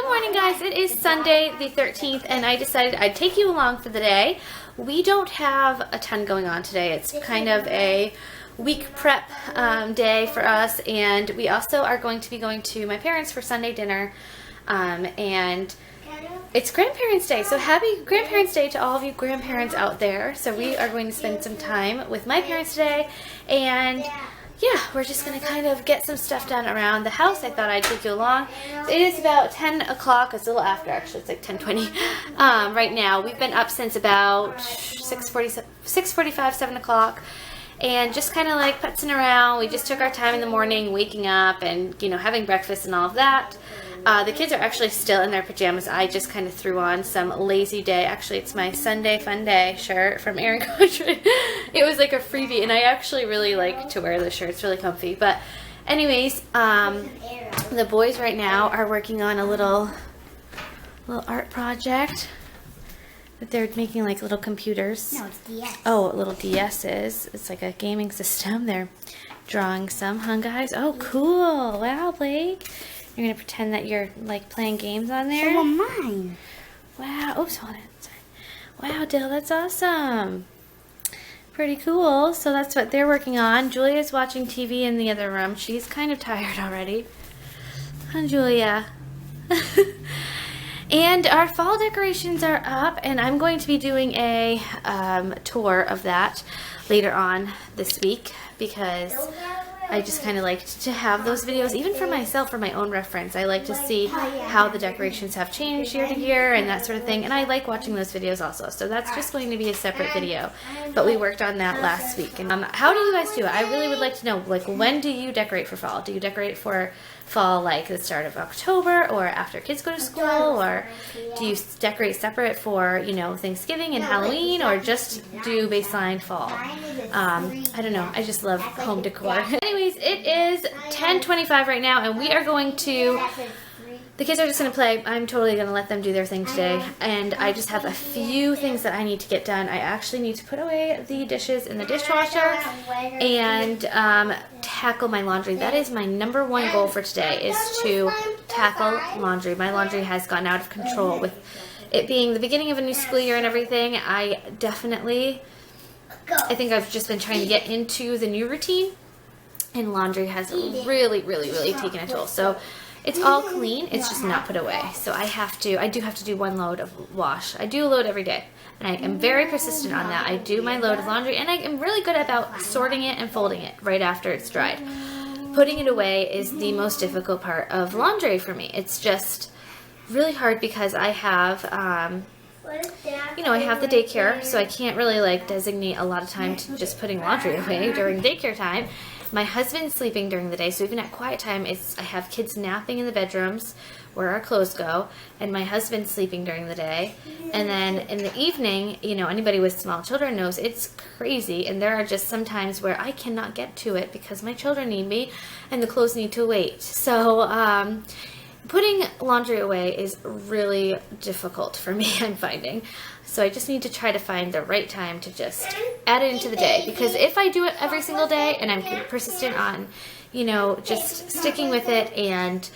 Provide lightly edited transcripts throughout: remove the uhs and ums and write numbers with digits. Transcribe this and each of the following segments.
morning, guys. It is Sunday the 13th and I decided I'd take you along for the day. We don't have a ton going on today. It's kind of a week prep day for us, and we also are going to be going to my parents for Sunday dinner, and it's Grandparents' Day, so happy Grandparents' Day to all of you grandparents out there. So we are going to spend some time with my parents today, and yeah, we're just going to kind of get some stuff done around the house. I thought I'd take you along. It is about 10 o'clock. It's a little after, actually. It's like 10:20 right now. We've been up since about 6:45, 7 o'clock, and just kind of like putzing around. We just took our time in the morning, waking up and, you know, having breakfast and all of that. The kids are actually still in their pajamas. I just kind of threw on some lazy day. Actually, it's my Sunday Fun Day shirt from Erin Condren. It was like a freebie, and I actually really like to wear this shirt. It's really comfy. But anyways, the boys right now are working on a little art project that they're making, like little computers. No, it's DS. Oh, little DSs. It's like a gaming system. They're drawing some, huh, guys? Oh, cool. Wow, Blake. You're going to pretend that you're like playing games on there? So am mine. Wow. Oops, hold on. Sorry. Wow, Dill, that's awesome. Pretty cool. So that's what they're working on. Julia's watching TV in the other room. She's kind of tired already. Huh, Julia? And our fall decorations are up, and I'm going to be doing a tour of that later on this week, because I just kind of like to have those videos, even for myself, for my own reference. I like to see how the decorations have changed year to year and that sort of thing, and I like watching those videos also. So that's just going to be a separate video, but we worked on that last week. And how do you guys do it? I really would like to know, like, when do you decorate for fall? Do you decorate for fall like the start of October or after kids go to school, or do you decorate separate for, you know, Thanksgiving and Halloween, or just do baseline fall? I don't know. I just love home decor. Anyways, it is 10:25 right now, and we are going to, the kids are just going to play. I'm totally going to let them do their thing today, and I just have a few things that I need to get done. I actually need to put away the dishes in the dishwasher and tackle my laundry. That is my #1 goal for today, is to tackle laundry. My laundry has gotten out of control with it being the beginning of a new school year and everything. I think I've just been trying to get into the new routine, and laundry has really taken a toll. So it's all clean, it's just not put away. So I do have to do one load of wash. I do a load every day, and I am very persistent on that. I do my load of laundry, and I am really good about sorting it and folding it right after it's dried. Putting it away is the most difficult part of laundry for me. It's just really hard because I have, you know, I have the daycare, so I can't really like designate a lot of time to just putting laundry away during daycare time. My husband's sleeping during the day, so even at quiet time, I have kids napping in the bedrooms where our clothes go, and my husband's sleeping during the day. And then in the evening, you know, anybody with small children knows it's crazy, and there are just some times where I cannot get to it because my children need me and the clothes need to wait. So putting laundry away is really difficult for me, I'm finding. So I just need to try to find the right time to just add it into the day, because if I do it every single day and I'm persistent on, you know, just sticking with it and,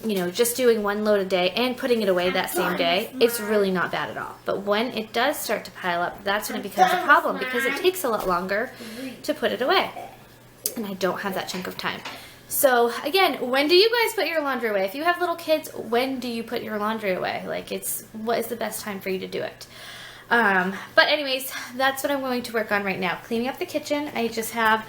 you know, just doing one load a day and putting it away that same day, it's really not bad at all. But when it does start to pile up, that's when it becomes a problem, because it takes a lot longer to put it away, and I don't have that chunk of time. So again, when do you guys put your laundry away? If you have little kids, when do you put your laundry away? Like, what is the best time for you to do it? But anyways, that's what I'm going to work on right now. Cleaning up the kitchen. I just have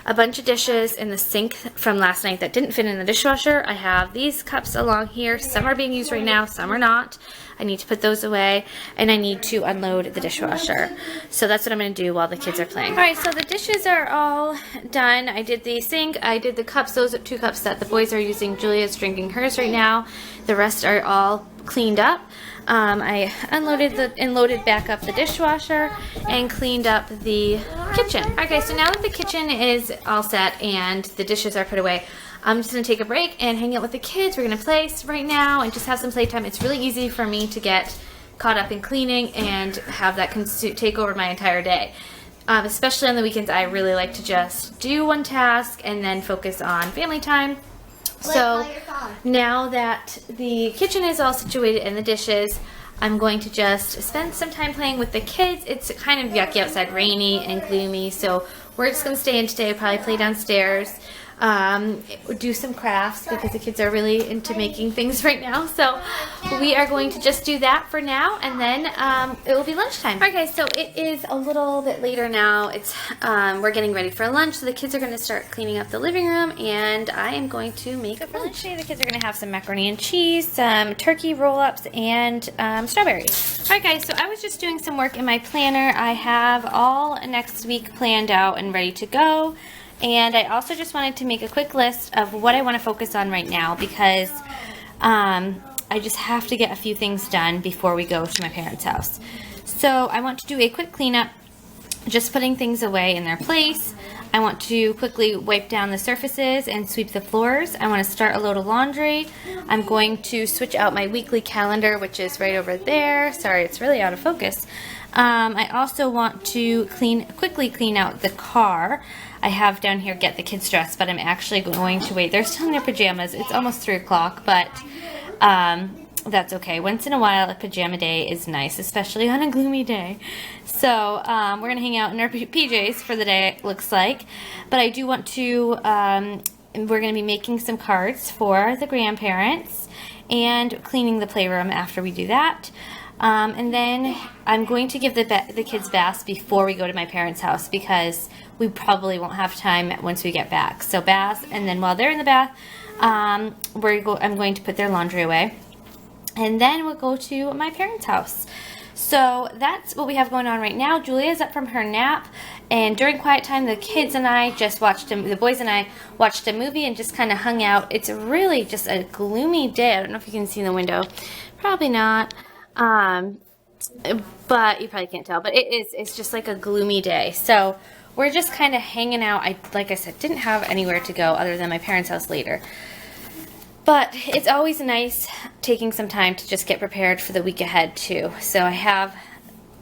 a bunch of dishes in the sink from last night that didn't fit in the dishwasher. I have these cups along here. Some are being used right now, some are not. I need to put those away, and I need to unload the dishwasher. So that's what I'm going to do while the kids are playing. Alright, so the dishes are all done. I did the sink, I did the cups. Those are 2 cups that the boys are using. Julia's drinking hers right now. The rest are all cleaned up. I unloaded and loaded back up the dishwasher and cleaned up the kitchen. Okay, so now that the kitchen is all set and the dishes are put away, I'm just going to take a break and hang out with the kids. We're going to play right now and just have some playtime. It's really easy for me to get caught up in cleaning and have that take over my entire day. Especially on the weekends, I really like to just do one task and then focus on family time. So now that the kitchen is all situated and the dishes, I'm going to just spend some time playing with the kids. It's kind of yucky outside, rainy and gloomy, so we're just going to stay in today, probably play downstairs, do some crafts because the kids are really into making things right now. So we are going to just do that for now, and then it will be lunchtime. Alright guys, so it is a little bit later now. It's we're getting ready for lunch, so the kids are going to start cleaning up the living room, and I am going to make for lunch today. The kids are going to have some macaroni and cheese, some turkey roll-ups, and strawberries. Alright guys, so I was just doing some work in my planner. I have all next week planned out and ready to go. And I also just wanted to make a quick list of what I want to focus on right now because I just have to get a few things done before we go to my parents' house. So I want to do a quick cleanup, just putting things away in their place. I want to quickly wipe down the surfaces and sweep the floors. I want to start a load of laundry. I'm going to switch out my weekly calendar, which is right over there. Sorry, it's really out of focus. I also want to quickly clean out the car. I have down here get the kids dressed, but I'm actually going to wait. They're still in their pajamas. It's almost 3 o'clock, but that's okay. Once in a while, a pajama day is nice, especially on a gloomy day. So we're going to hang out in our PJs for the day, it looks like. But I do want to, we're going to be making some cards for the grandparents and cleaning the playroom after we do that. And then I'm going to give the kids baths before we go to my parents' house because we probably won't have time once we get back. So baths, and then while they're in the bath, I'm going to put their laundry away. And then we'll go to my parents' house. So that's what we have going on right now. Julia's up from her nap, and during quiet time, the kids and I just the boys and I watched a movie and just kind of hung out. It's really just a gloomy day. I don't know if you can see in the window. Probably not. But you probably can't tell, but it's just like a gloomy day. So we're just kind of hanging out. Like I said, didn't have anywhere to go other than my parents' house later. But it's always nice taking some time to just get prepared for the week ahead too. So I have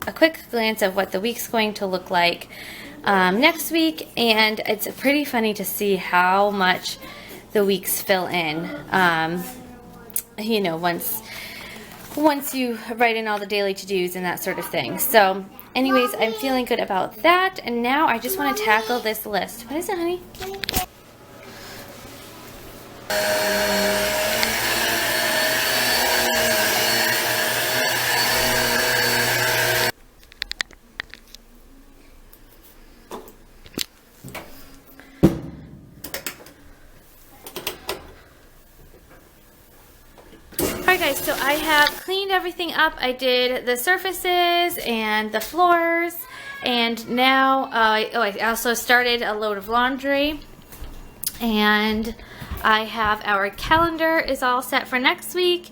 a quick glance of what the week's going to look like next week, and it's pretty funny to see how much the weeks fill in. You know, once you write in all the daily to-dos and that sort of thing. So anyways, I'm feeling good about that, and now I just want to tackle this list. What is it, honey? Alright guys, so I have cleaned everything up. I did the surfaces and the floors, and now I also started a load of laundry, and I have our calendar is all set for next week,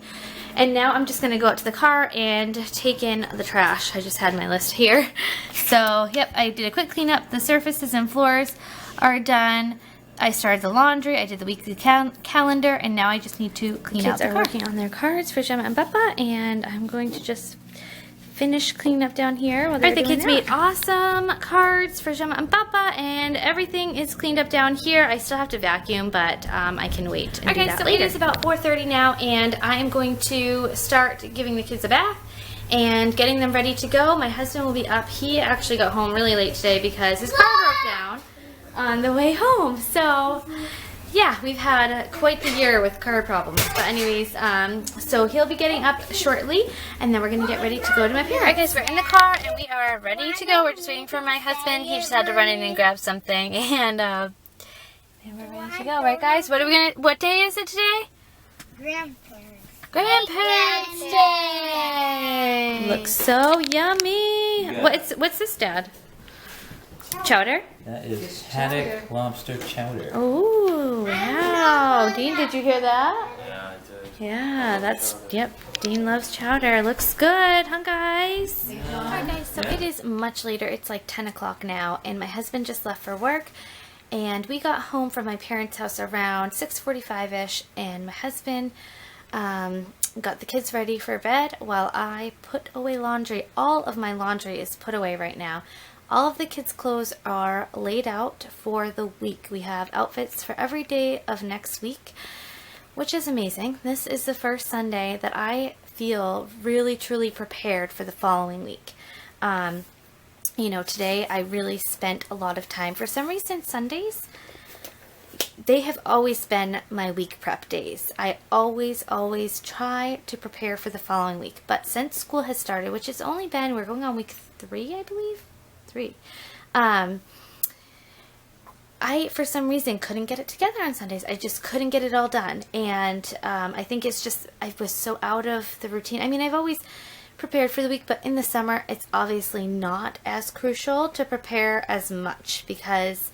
and now I'm just going to go out to the car and take in the trash. I just had my list here. So yep, I did a quick cleanup. The surfaces and floors are done. I started the laundry, I did the weekly calendar, and now I just need to clean out the car. Kids are working on their cards for Gemma and Papa, and I'm going to just finish cleaning up down here. Alright, the kids made awesome cards for Gemma and Papa, and everything is cleaned up down here. I still have to vacuum, but I can wait and do that later. It is about 4:30 now, and I am going to start giving the kids a bath and getting them ready to go. My husband will be up. He actually got home really late today because his car broke down on the way home. So yeah, we've had quite the year with car problems. But anyways, so he'll be getting up shortly, and then we're gonna get ready to go to my parents. Alright guys, we're in the car and we are ready to go. We're just waiting for my husband. He just had to run in and grab something, and we're ready to go. Right guys, what day is it today? Grandparents Day! Looks so yummy. What's this, Dad? Chowder? That is haddock lobster chowder. Oh, wow. Dean, did you hear that? Yeah, I did. Yeah, yep, Dean loves chowder. Looks good, huh guys? Yeah. Alright guys, so it is much later. It's like 10 o'clock now, and my husband just left for work, and we got home from my parents' house around 6:45-ish, and my husband got the kids ready for bed while I put away laundry. All of my laundry is put away right now. All of the kids' clothes are laid out for the week. We have outfits for every day of next week. which is amazing. This is the first Sunday that I feel really truly prepared for the following week. You know, today I really spent a lot of time. For some reason, Sundays, they have always been my week prep days. I always try to prepare for the following week. But since school has started, which has only been, we're going on week 3, I believe. 3. I, for some reason, couldn't get it together on Sundays. I just couldn't get it all done. And I think it's just, I was so out of the routine. I mean, I've always prepared for the week, but in the summer, it's obviously not as crucial to prepare as much because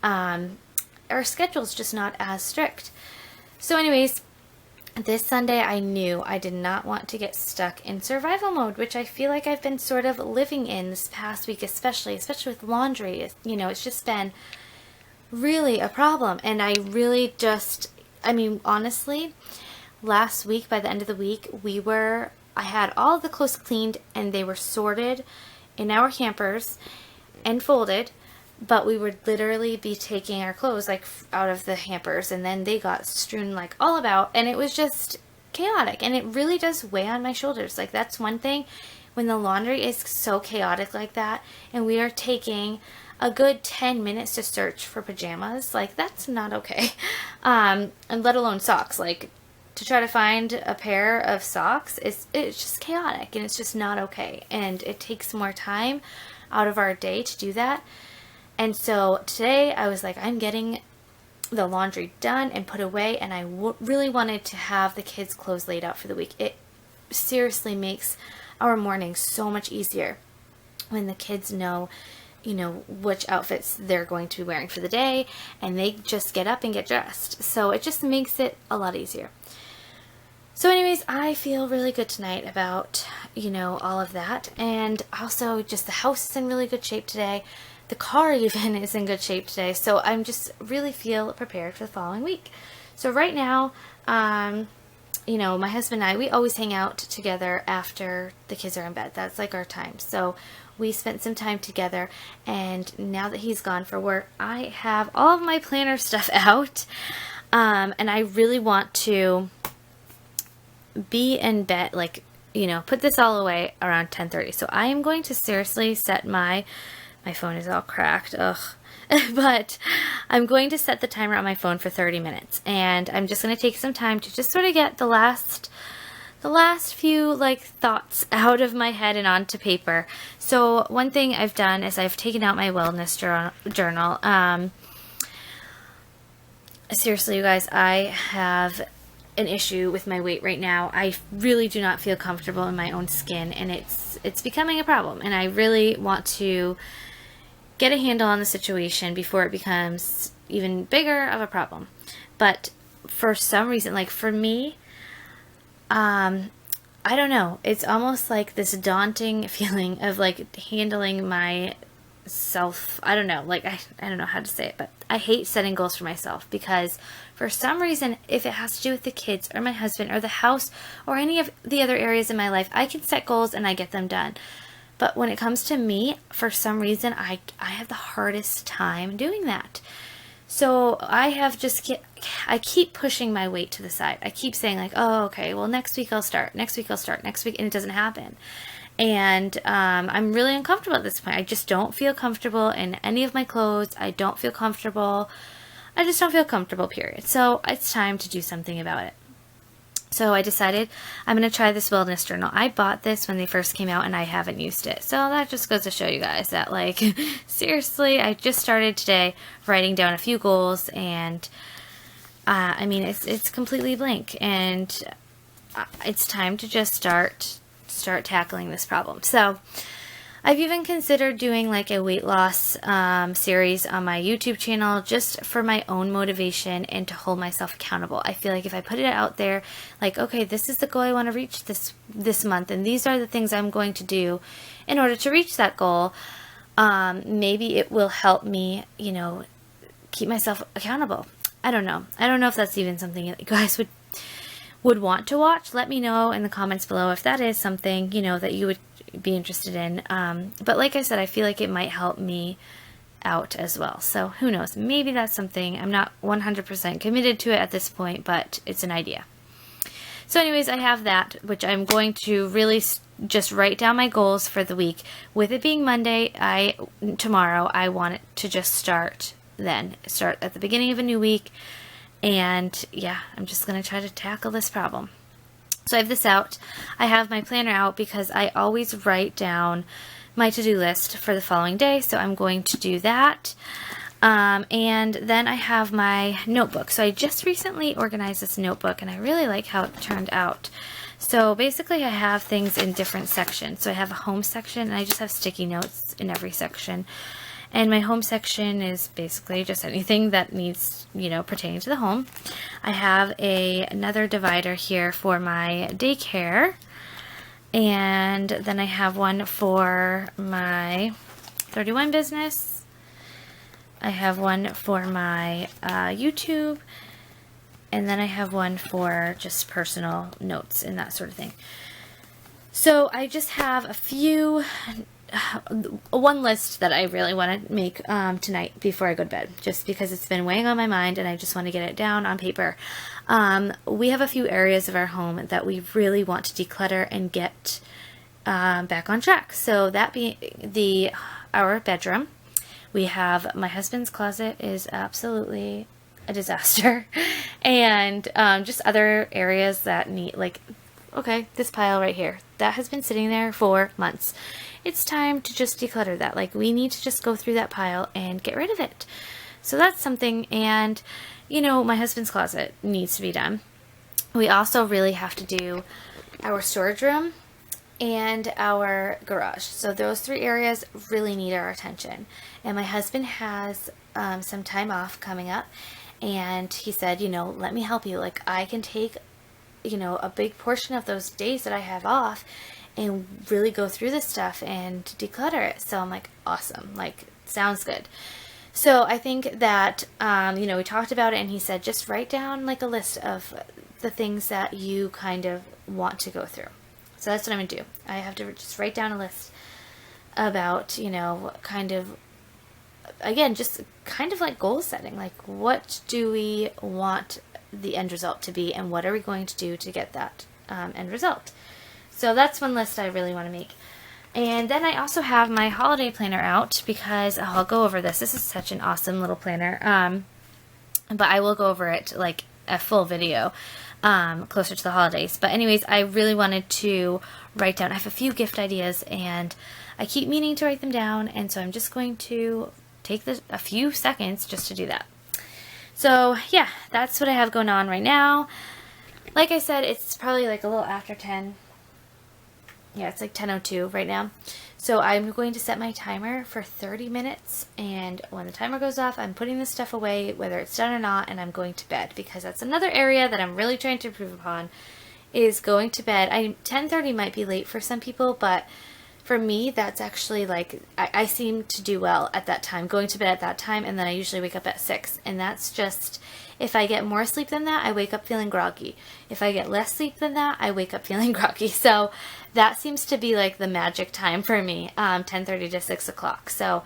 our schedule's just not as strict. So anyways, this Sunday I knew I did not want to get stuck in survival mode, which I feel like I've been sort of living in this past week, especially with laundry. You know, it's just been really a problem. And I really just, I mean, honestly, last week, by the end of the week, I had all of the clothes cleaned and they were sorted in our hampers and folded, but we would literally be taking our clothes like out of the hampers and then they got strewn like all about, and it was just chaotic, and it really does weigh on my shoulders. Like, that's one thing when the laundry is so chaotic like that and we are taking a good 10 minutes to search for pajamas, like, that's not okay. And let alone socks. Like, to try to find a pair of socks, it's just chaotic and it's just not okay. And it takes more time out of our day to do that. And so today I was like, I'm getting the laundry done and put away, and I really wanted to have the kids' clothes laid out for the week. It seriously makes our mornings so much easier when the kids know, you know, which outfits they're going to be wearing for the day, and they just get up and get dressed. So it just makes it a lot easier. So anyways, I feel really good tonight about, you know, all of that. And also just the house is in really good shape today. The car even is in good shape today. So I'm just really feel prepared for the following week. So right now, you know, my husband and I, we always hang out together after the kids are in bed. That's like our time. So we spent some time together, and now that he's gone for work, I have all of my planner stuff out. And I really want to be in bed, like, you know, put this all away around 10:30. So I am going to seriously set my phone is all cracked, but I'm going to set the timer on my phone for 30 minutes, and I'm just going to take some time to just sort of get the last few like thoughts out of my head and onto paper. So one thing I've done is I've taken out my wellness journal. Seriously, you guys, I have an issue with my weight right now. I really do not feel comfortable in my own skin, and it's becoming a problem, and I really want to get a handle on the situation before it becomes even bigger of a problem. But for some reason, like for me, I don't know, it's almost like this daunting feeling of like handling myself. I don't know, like I don't know how to say it, but I hate setting goals for myself because for some reason, if it has to do with the kids or my husband or the house or any of the other areas in my life, I can set goals and I get them done. But when it comes to me, for some reason, I have the hardest time doing that. So I keep pushing my weight to the side. I keep saying like, oh, okay, well, next week, and it doesn't happen. And I'm really uncomfortable at this point. I just don't feel comfortable in any of my clothes. I just don't feel comfortable, period. So it's time to do something about it. So I decided I'm going to try this wellness journal. I bought this when they first came out and I haven't used it. So that just goes to show you guys that, like, seriously, I just started today writing down a few goals, and I mean, it's completely blank, and it's time to just start tackling this problem. So I've even considered doing like a weight loss series on my YouTube channel just for my own motivation and to hold myself accountable. I feel like if I put it out there, like, okay, this is the goal I want to reach this month, and these are the things I'm going to do in order to reach that goal, maybe it will help me, you know, keep myself accountable. I don't know. I don't know if that's even something that you guys would want to watch. Let me know in the comments below if that is something, you know, that you would be interested in. But like I said, I feel like it might help me out as well. So who knows? Maybe that's something. I'm not 100% committed to it at this point, but it's an idea. So anyways, I have that, which I'm going to really just write down my goals for the week. With it being Monday, tomorrow, I want it to just start at the beginning of a new week. And yeah, I'm just going to try to tackle this problem. So I have this out. I have my planner out because I always write down my to-do list for the following day. So I'm going to do that. And then I have my notebook. So I just recently organized this notebook and I really like how it turned out. So basically I have things in different sections. So I have a home section and I just have sticky notes in every section. And my home section is basically just anything that needs, pertaining to the home. I have another divider here for my daycare. And then I have one for my 31 business. I have one for my YouTube. And then I have one for just personal notes and that sort of thing. So I just have one list that I really want to make tonight before I go to bed, just because it's been weighing on my mind and I just want to get it down on paper. We have a few areas of our home that we really want to declutter and get back on track. So that being our bedroom. We have my husband's closet is absolutely a disaster, and just other areas that need, okay, this pile right here that has been sitting there for months. It's time to just declutter that. We need to just go through that pile and get rid of it. So that's something. And my husband's closet needs to be done. We also really have to do our storage room and our garage. So those three areas really need our attention. And my husband has some time off coming up, and he said, let me help you. I can take, a big portion of those days that I have off and really go through this stuff and declutter it. So I'm like, awesome. Sounds good. So I think that, we talked about it, and he said, just write down a list of the things that you kind of want to go through. So that's what I'm going to do. I have to just write down a list about, kind of, again, just kind of goal setting. What do we want the end result to be, and what are we going to do to get that end result? So that's one list I really want to make. And then I also have my holiday planner out because I'll go over this. This is such an awesome little planner. But I will go over it a full video closer to the holidays. But anyways, I really wanted to write down. I have a few gift ideas and I keep meaning to write them down. And so I'm just going to take a few seconds just to do that. So yeah, that's what I have going on right now. Like I said, it's probably a little after 10. Yeah, it's 10:02 right now. So I'm going to set my timer for 30 minutes, and when the timer goes off, I'm putting this stuff away, whether it's done or not, and I'm going to bed, because that's another area that I'm really trying to improve upon, is going to bed. 10:30 might be late for some people, but for me, that's actually I seem to do well at that time, going to bed at that time, and then I usually wake up at 6, and that's just, if I get more sleep than that, I wake up feeling groggy. If I get less sleep than that, I wake up feeling groggy. So that seems to be the magic time for me, 10:30 to 6 o'clock. So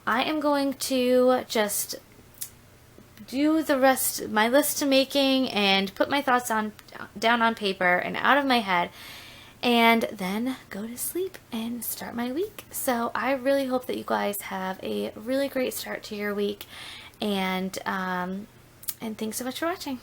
I am going to just do the rest, my list making, and put my thoughts down on paper and out of my head, and then go to sleep and start my week. So I really hope that you guys have a really great start to your week, and thanks so much for watching.